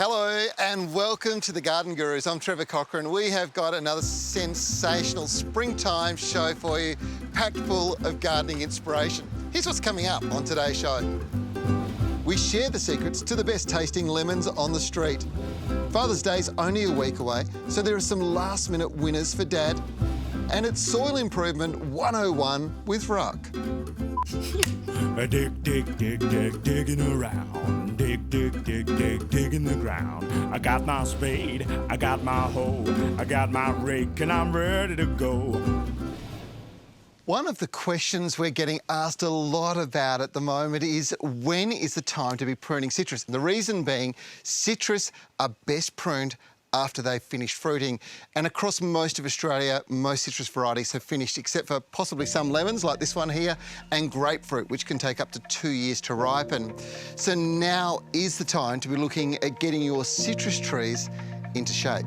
Hello and welcome to the Garden Gurus. I'm Trevor Cochran. We have got another sensational springtime show for you, packed full of gardening inspiration. Here's what's coming up on today's show. We share the secrets to the best tasting lemons on the street. Father's Day's only a week away, so there are some last minute winners for Dad. And it's Soil Improvement 101 with Rock. Dig, dig, dig, dig, digging around. Dig, dig, dig, dig, digging the ground. I got my spade, I got my hoe, I got my rake, and I'm ready to go. One of the questions we're getting asked a lot about at the moment is when is the time to be pruning citrus? And the reason being, citrus are best pruned after they've finished fruiting. And across most of Australia, most citrus varieties have finished, except for possibly some lemons, like this one here, and grapefruit, which can take up to 2 years to ripen. So now is the time to be looking at getting your citrus trees into shape.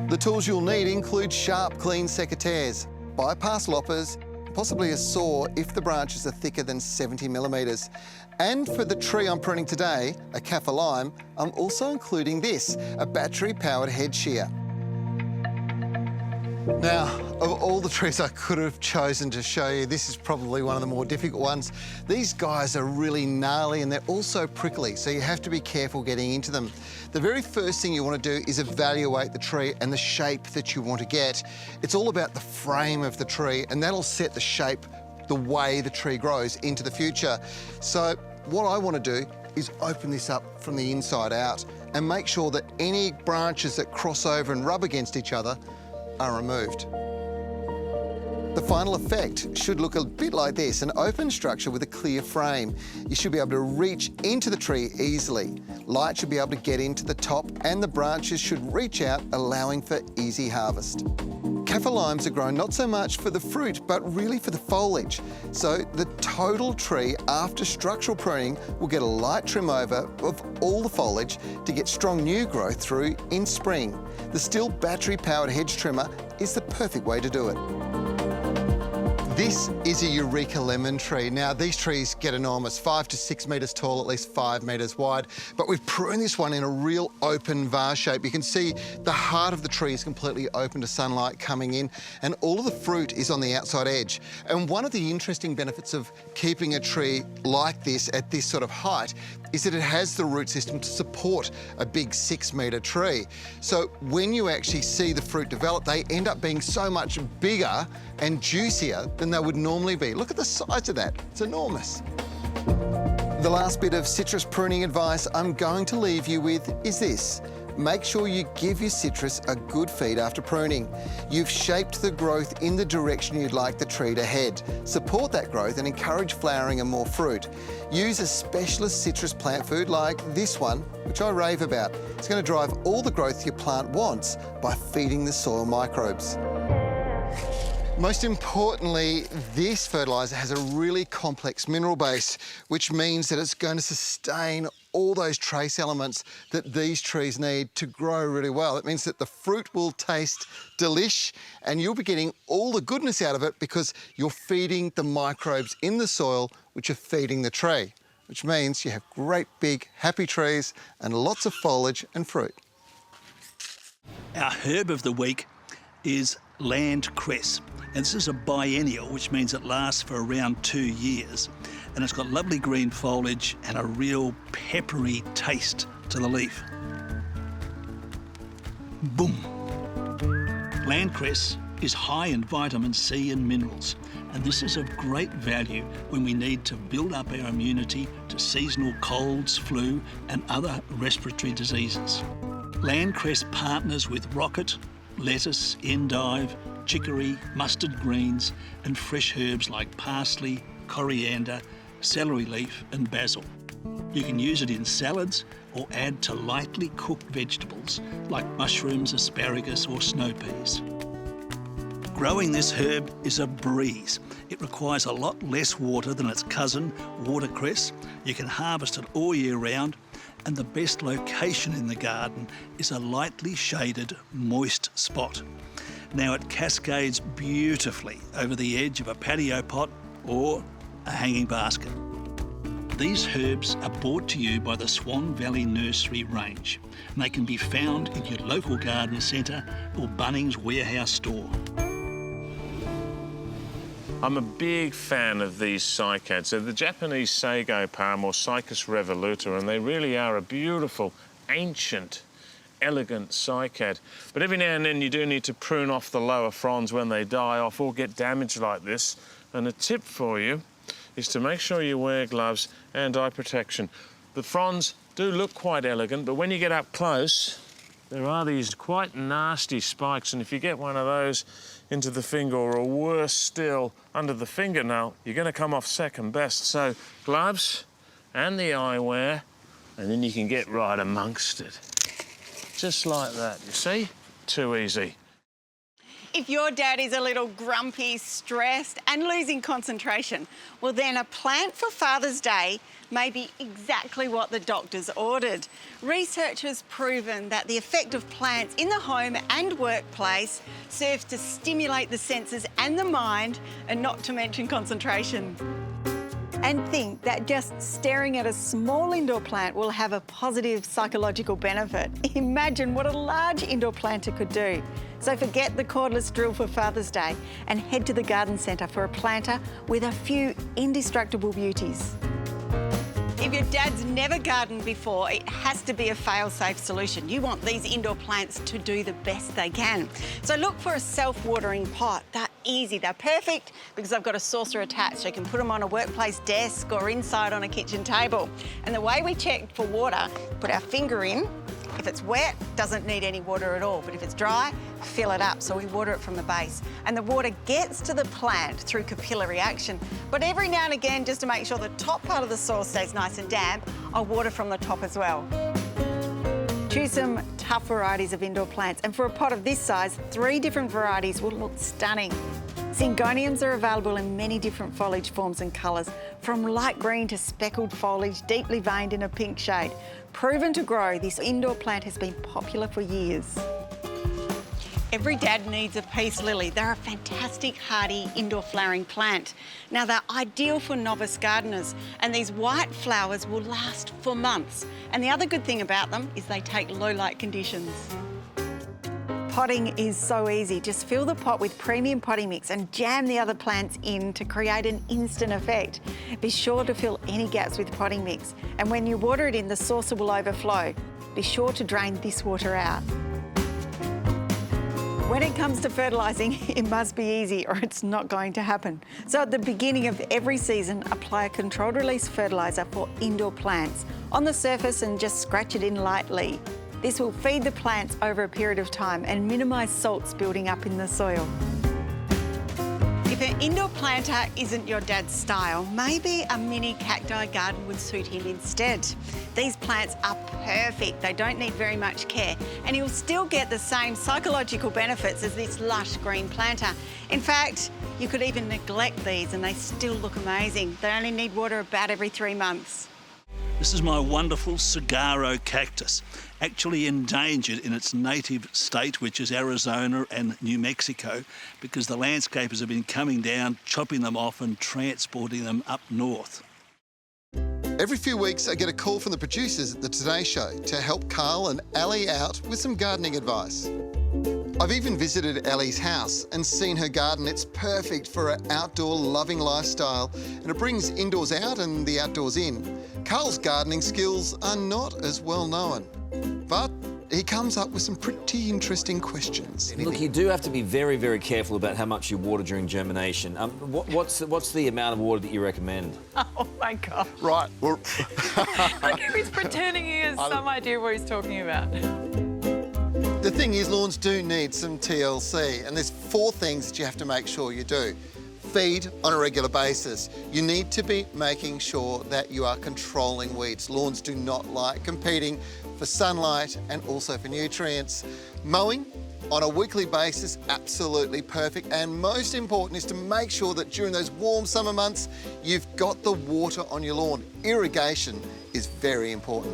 The tools you'll need include sharp, clean secateurs, bypass loppers, possibly a saw if the branches are thicker than 70 millimetres. And for the tree I'm pruning today, a Kaffir lime, I'm also including this, a battery-powered head shear. Now, of all the trees I could have chosen to show you, this is probably one of the more difficult ones. These guys are really gnarly and they're also prickly, so you have to be careful getting into them. The very first thing you want to do is evaluate the tree and the shape that you want to get. It's all about the frame of the tree, and that'll set the shape, the way the tree grows into the future. So what I want to do is open this up from the inside out and make sure that any branches that cross over and rub against each other are removed. The final effect should look a bit like this, an open structure with a clear frame. You should be able to reach into the tree easily. Light should be able to get into the top and the branches should reach out, allowing for easy harvest. Kaffir limes are grown not so much for the fruit, but really for the foliage. So the total tree after structural pruning will get a light trim over of all the foliage to get strong new growth through in spring. The still battery-powered hedge trimmer is the perfect way to do it. This is a Eureka lemon tree. Now, these trees get enormous, 5 to 6 metres tall, at least 5 metres wide. But we've pruned this one in a real open vase shape. You can see the heart of the tree is completely open to sunlight coming in, and all of the fruit is on the outside edge. And one of the interesting benefits of keeping a tree like this at this sort of height is that it has the root system to support a big 6 metre tree. So when you actually see the fruit develop, they end up being so much bigger and juicier than they would normally be. Look at the size of that, it's enormous. The last bit of citrus pruning advice I'm going to leave you with is this. Make sure you give your citrus a good feed after pruning. You've shaped the growth in the direction you'd like the tree to head. Support that growth and encourage flowering and more fruit. Use a specialist citrus plant food like this one, which I rave about. It's going to drive all the growth your plant wants by feeding the soil microbes. Most importantly, this fertiliser has a really complex mineral base, which means that it's going to sustain all those trace elements that these trees need to grow really well. It means that the fruit will taste delish and you'll be getting all the goodness out of it because you're feeding the microbes in the soil, which are feeding the tree, which means you have great big happy trees and lots of foliage and fruit. Our herb of the week is landcress. And this is a biennial, which means it lasts for around 2 years. And it's got lovely green foliage and a real peppery taste to the leaf. Boom. Landcress is high in vitamin C and minerals, and this is of great value when we need to build up our immunity to seasonal colds, flu, and other respiratory diseases. Landcress partners with rocket, lettuce, endive, chicory, mustard greens, and fresh herbs like parsley, coriander, celery leaf, and basil. You can use it in salads or add to lightly cooked vegetables like mushrooms, asparagus, or snow peas. Growing this herb is a breeze. It requires a lot less water than its cousin, watercress. You can harvest it all year round, and the best location in the garden is a lightly shaded, moist spot. Now it cascades beautifully over the edge of a patio pot or a hanging basket. These herbs are brought to you by the Swan Valley Nursery range, and they can be found in your local garden centre or Bunnings warehouse store. I'm a big fan of these cycads. They're the Japanese sago palm or Cycas revoluta, and they really are a beautiful, ancient, elegant cycad. But every now and then you do need to prune off the lower fronds when they die off or get damaged like this. And a tip for you is to make sure you wear gloves and eye protection. The fronds do look quite elegant, but when you get up close, there are these quite nasty spikes, and if you get one of those into the finger, or worse still, under the fingernail, you're going to come off second best. So gloves and the eyewear, and then you can get right amongst it. Just like that, you see? Too easy. If your dad is a little grumpy, stressed and losing concentration, well then a plant for Father's Day may be exactly what the doctors ordered. Research has proven that the effect of plants in the home and workplace serves to stimulate the senses and the mind, and not to mention concentration. And think that just staring at a small indoor plant will have a positive psychological benefit. Imagine what a large indoor planter could do. So forget the cordless drill for Father's Day and head to the garden centre for a planter with a few indestructible beauties. If your dad's never gardened before, it has to be a fail-safe solution. You want these indoor plants to do the best they can. So look for a self-watering pot. They're easy, they're perfect because they've got a saucer attached, so you can put them on a workplace desk or inside on a kitchen table. And the way we check for water, put our finger in. If it's wet, doesn't need any water at all, but if it's dry, fill it up, so we water it from the base. And the water gets to the plant through capillary action. But every now and again, just to make sure the top part of the soil stays nice and damp, I'll water from the top as well. Choose some tough varieties of indoor plants, and for a pot of this size, 3 different varieties will look stunning. Syngoniums are available in many different foliage forms and colours, from light green to speckled foliage, deeply veined in a pink shade. Proven to grow, this indoor plant has been popular for years. Every dad needs a peace lily. They're a fantastic, hardy, indoor flowering plant. Now, they're ideal for novice gardeners, and these white flowers will last for months. And the other good thing about them is they take low light conditions. Potting is so easy. Just fill the pot with premium potting mix and jam the other plants in to create an instant effect. Be sure to fill any gaps with potting mix, and when you water it in, the saucer will overflow. Be sure to drain this water out. When it comes to fertilising, it must be easy or it's not going to happen. So at the beginning of every season, apply a controlled release fertiliser for indoor plants on the surface and just scratch it in lightly. This will feed the plants over a period of time and minimise salts building up in the soil. If an indoor planter isn't your dad's style, maybe a mini cacti garden would suit him instead. These plants are perfect. They don't need very much care, and he'll still get the same psychological benefits as this lush green planter. In fact, you could even neglect these and they still look amazing. They only need water about every 3 months. This is my wonderful saguaro cactus, actually endangered in its native state, which is Arizona and New Mexico, because the landscapers have been coming down, chopping them off and transporting them up north. Every few weeks, I get a call from the producers at the Today Show to help Carl and Ali out with some gardening advice. I've even visited Ali's house and seen her garden. It's perfect for an outdoor loving lifestyle, and it brings indoors out and the outdoors in. Carl's gardening skills are not as well known, but he comes up with some pretty interesting questions. Look, you do have to be very, very careful about how much you water during germination. What's the amount of water that you recommend? Oh my God. Right, well... Look, he's pretending he has some idea what he's talking about. The thing is, lawns do need some TLC, and there's 4 things that you have to make sure you do. Feed on a regular basis. You need to be making sure that you are controlling weeds. Lawns do not like competing for sunlight and also for nutrients. Mowing on a weekly basis, absolutely perfect. And most important is to make sure that during those warm summer months, you've got the water on your lawn. Irrigation is very important.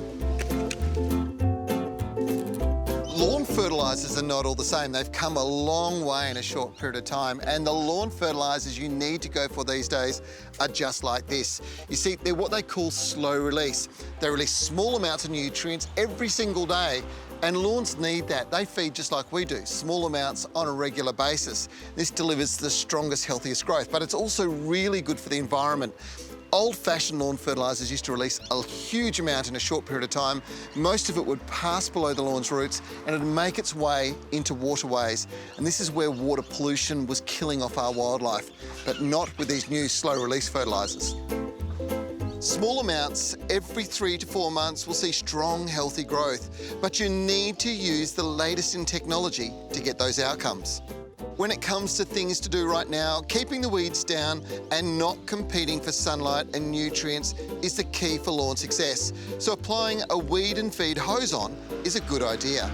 Lawn fertilizer fertilisers are not all the same. They've come a long way in a short period of time, and the lawn fertilisers you need to go for these days are just like this. You see, they're what they call slow release. They release small amounts of nutrients every single day, and lawns need that. They feed just like we do, small amounts on a regular basis. This delivers the strongest, healthiest growth, but it's also really good for the environment. Old-fashioned lawn fertilisers used to release a huge amount in a short period of time. Most of it would pass below the lawn's roots and it'd make its way into waterways. And this is where water pollution was killing off our wildlife, but not with these new slow-release fertilisers. Small amounts every 3 to 4 months will see strong, healthy growth, but you need to use the latest in technology to get those outcomes. When it comes to things to do right now, keeping the weeds down and not competing for sunlight and nutrients is the key for lawn success. So applying a weed and feed hose on is a good idea.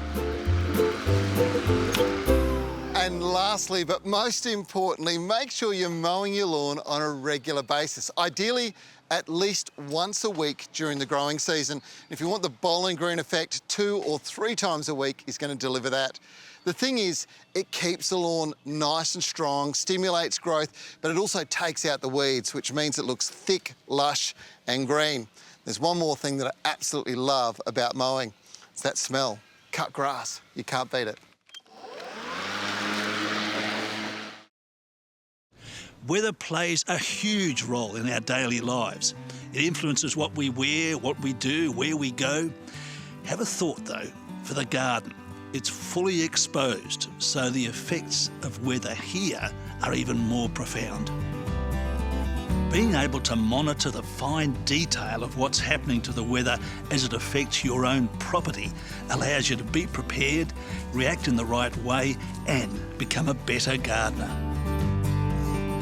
And lastly, but most importantly, make sure you're mowing your lawn on a regular basis. Ideally, at least once a week during the growing season. If you want the bowling green effect, 2 or 3 times a week is going to deliver that. The thing is, it keeps the lawn nice and strong, stimulates growth, but it also takes out the weeds, which means it looks thick, lush and green. There's one more thing that I absolutely love about mowing. It's that smell. Cut grass. You can't beat it. Weather plays a huge role in our daily lives. It influences what we wear, what we do, where we go. Have a thought, though, for the garden. It's fully exposed, so the effects of weather here are even more profound. Being able to monitor the fine detail of what's happening to the weather as it affects your own property allows you to be prepared, react in the right way, and become a better gardener.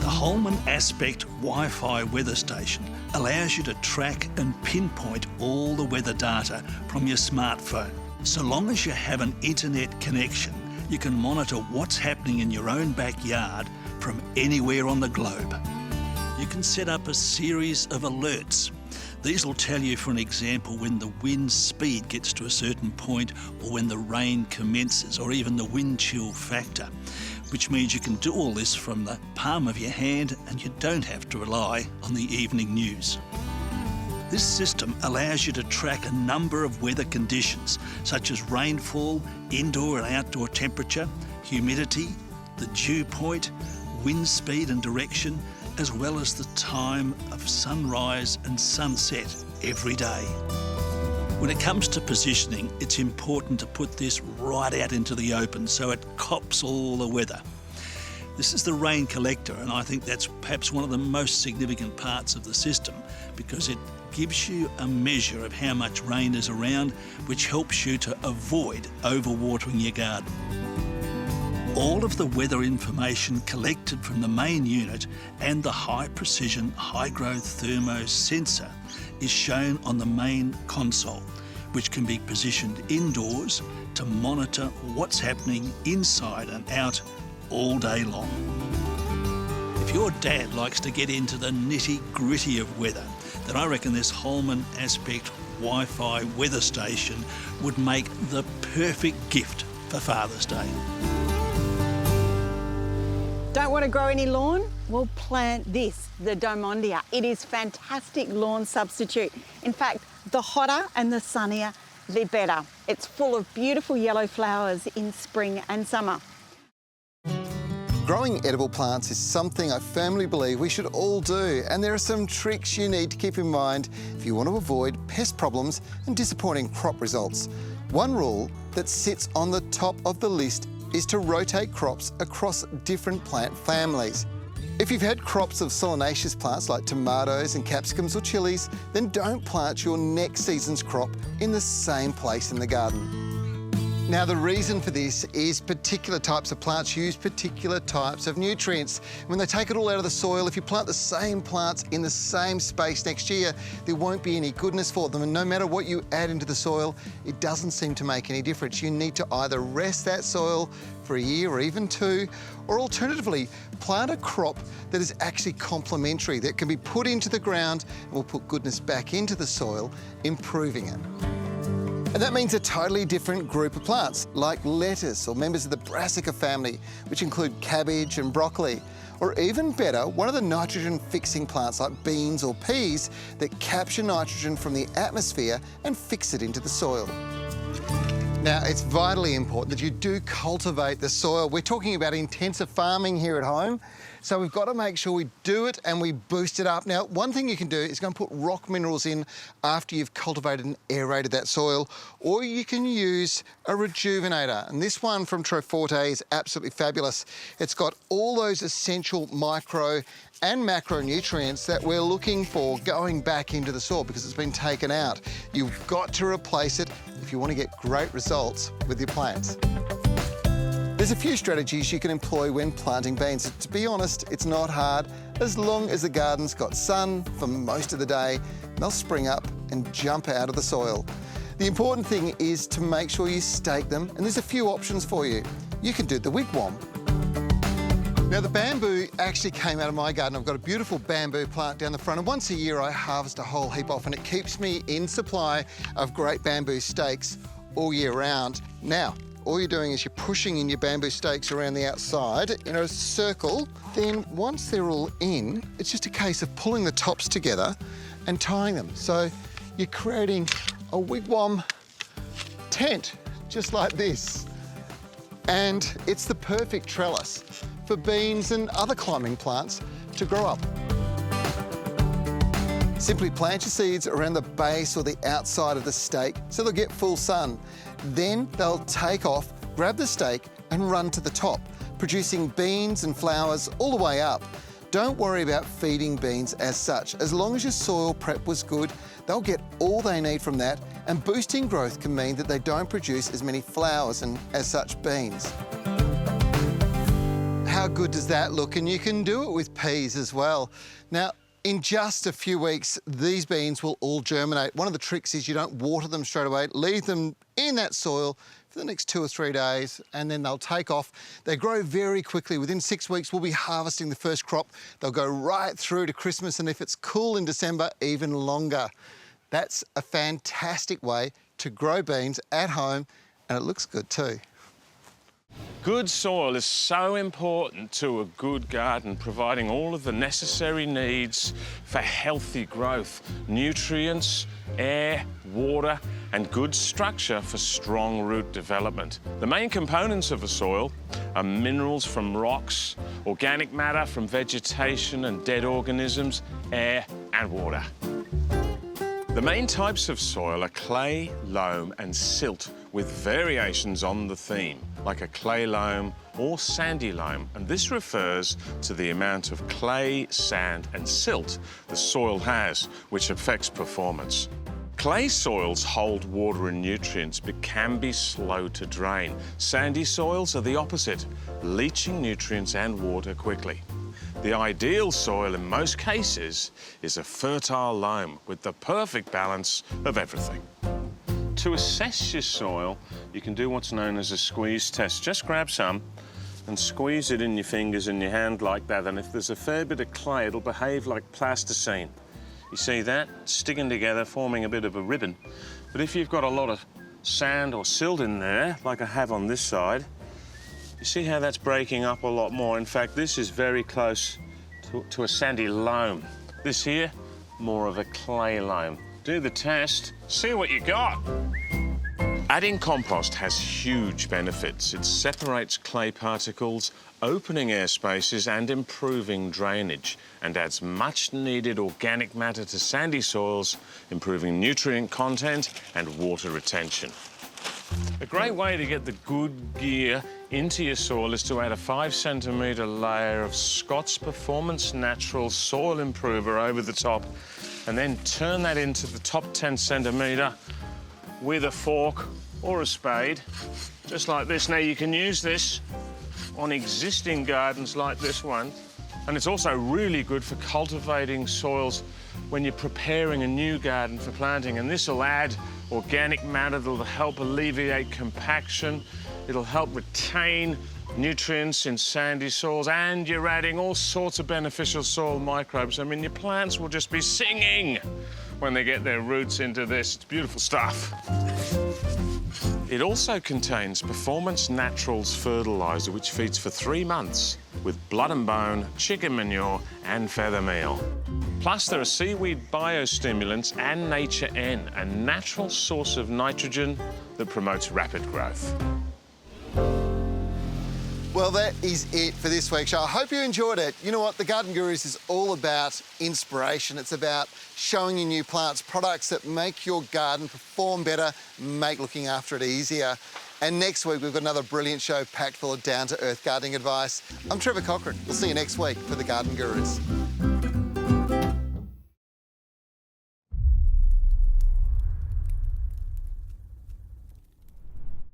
The Holman Aspect Wi-Fi weather station allows you to track and pinpoint all the weather data from your smartphone. So long as you have an internet connection, you can monitor what's happening in your own backyard from anywhere on the globe. You can set up a series of alerts. These will tell you, for an example, when the wind speed gets to a certain point or when the rain commences, or even the wind chill factor, which means you can do all this from the palm of your hand and you don't have to rely on the evening news. This system allows you to track a number of weather conditions, such as rainfall, indoor and outdoor temperature, humidity, the dew point, wind speed and direction, as well as the time of sunrise and sunset every day. When it comes to positioning, it's important to put this right out into the open so it cops all the weather. This is the rain collector, and I think that's perhaps one of the most significant parts of the system because it gives you a measure of how much rain is around, which helps you to avoid overwatering your garden. All of the weather information collected from the main unit and the high-precision, high-growth thermo sensor is shown on the main console, which can be positioned indoors to monitor what's happening inside and out all day long. If your dad likes to get into the nitty-gritty of weather, then I reckon this Holman Aspect Wi-Fi weather station would make the perfect gift for Father's Day. Don't want to grow any lawn? Well, plant this, the Domondia. It is fantastic lawn substitute. In fact, the hotter and the sunnier, the better. It's full of beautiful yellow flowers in spring and summer. Growing edible plants is something I firmly believe we should all do, and there are some tricks you need to keep in mind if you want to avoid pest problems and disappointing crop results. One rule that sits on the top of the list is to rotate crops across different plant families. If you've had crops of solanaceous plants like tomatoes and capsicums or chilies, then don't plant your next season's crop in the same place in the garden. Now, the reason for this is particular types of plants use particular types of nutrients. When they take it all out of the soil, if you plant the same plants in the same space next year, there won't be any goodness for them. And no matter what you add into the soil, it doesn't seem to make any difference. You need to either rest that soil for a year or even 2, or alternatively, plant a crop that is actually complementary, that can be put into the ground and will put goodness back into the soil, improving it. And that means a totally different group of plants, like lettuce or members of the brassica family, which include cabbage and broccoli. Or even better, one of the nitrogen-fixing plants like beans or peas that capture nitrogen from the atmosphere and fix it into the soil. Now, it's vitally important that you do cultivate the soil. We're talking about intensive farming here at home, so we've got to make sure we do it and we boost it up. Now, one thing you can do is go and put rock minerals in after you've cultivated and aerated that soil, or you can use a rejuvenator. And this one from Trevor is absolutely fabulous. It's got all those essential micro and macronutrients that we're looking for going back into the soil because it's been taken out. You've got to replace it if you want to get great results with your plants. There's a few strategies you can employ when planting beans. To be honest, it's not hard. As long as the garden's got sun for most of the day, they'll spring up and jump out of the soil. The important thing is to make sure you stake them, and there's a few options for you. You can do the wigwam. Now, the bamboo actually came out of my garden. I've got a beautiful bamboo plant down the front, and once a year I harvest a whole heap off, and it keeps me in supply of great bamboo stakes all year round. Now, all you're doing is you're pushing in your bamboo stakes around the outside in a circle. Then once they're all in, it's just a case of pulling the tops together and tying them. So you're creating a wigwam tent, just like this. And it's the perfect trellis for beans and other climbing plants to grow up. Simply plant your seeds around the base or the outside of the stake so they'll get full sun. Then they'll take off, grab the stake and run to the top, producing beans and flowers all the way up. Don't worry about feeding beans as such. As long as your soil prep was good, they'll get all they need from that, and boosting growth can mean that they don't produce as many flowers and as such beans. How good does that look? And you can do it with peas as well. Now, in just a few weeks, these beans will all germinate. One of the tricks is you don't water them straight away. Leave them in that soil for the next 2 or 3 days, and then they'll take off. They grow very quickly. Within 6 weeks, we'll be harvesting the first crop. They'll go right through to Christmas, and if it's cool in December, even longer. That's a fantastic way to grow beans at home, and it looks good too. Good soil is so important to a good garden, providing all of the necessary needs for healthy growth, nutrients, air, water, and good structure for strong root development. The main components of a soil are minerals from rocks, organic matter from vegetation and dead organisms, air, and water. The main types of soil are clay, loam, and silt, with variations on the theme, like a clay loam or sandy loam, and this refers to the amount of clay, sand, and silt the soil has, which affects performance. Clay soils hold water and nutrients but can be slow to drain. Sandy soils are the opposite, leaching nutrients and water quickly. The ideal soil in most cases is a fertile loam with the perfect balance of everything. To assess your soil, you can do what's known as a squeeze test. Just grab some and squeeze it in your fingers and your hand like that, and if there's a fair bit of clay, it'll behave like plasticine. You see that? Sticking together, forming a bit of a ribbon. But if you've got a lot of sand or silt in there, like I have on this side, you see how that's breaking up a lot more. In fact, this is very close to a sandy loam. This here, more of a clay loam. Do the test, see what you got. Adding compost has huge benefits. It separates clay particles, opening air spaces and improving drainage, and adds much needed organic matter to sandy soils, improving nutrient content and water retention. A great way to get the good gear into your soil is to add a 5-centimetre layer of Scott's Performance Natural Soil Improver over the top, and then turn that into the top 10-centimetre with a fork or a spade, just like this. Now, you can use this on existing gardens like this one, and it's also really good for cultivating soils when you're preparing a new garden for planting, and this will add organic matter that'll help alleviate compaction, it'll help retain nutrients in sandy soils, and you're adding all sorts of beneficial soil microbes. I mean, your plants will just be singing when they get their roots into this. It's beautiful stuff. It also contains Performance Naturals fertiliser, which feeds for 3 months with blood and bone, chicken manure and feather meal. Plus, there are seaweed biostimulants and Nature N, a natural source of nitrogen that promotes rapid growth. Well, that is it for this week's show. I hope you enjoyed it. You know what? The Garden Gurus is all about inspiration. It's about showing you new plants, products that make your garden perform better, make looking after it easier. And next week, we've got another brilliant show packed full of down-to-earth gardening advice. I'm Trevor Cochran. We'll see you next week for The Garden Gurus.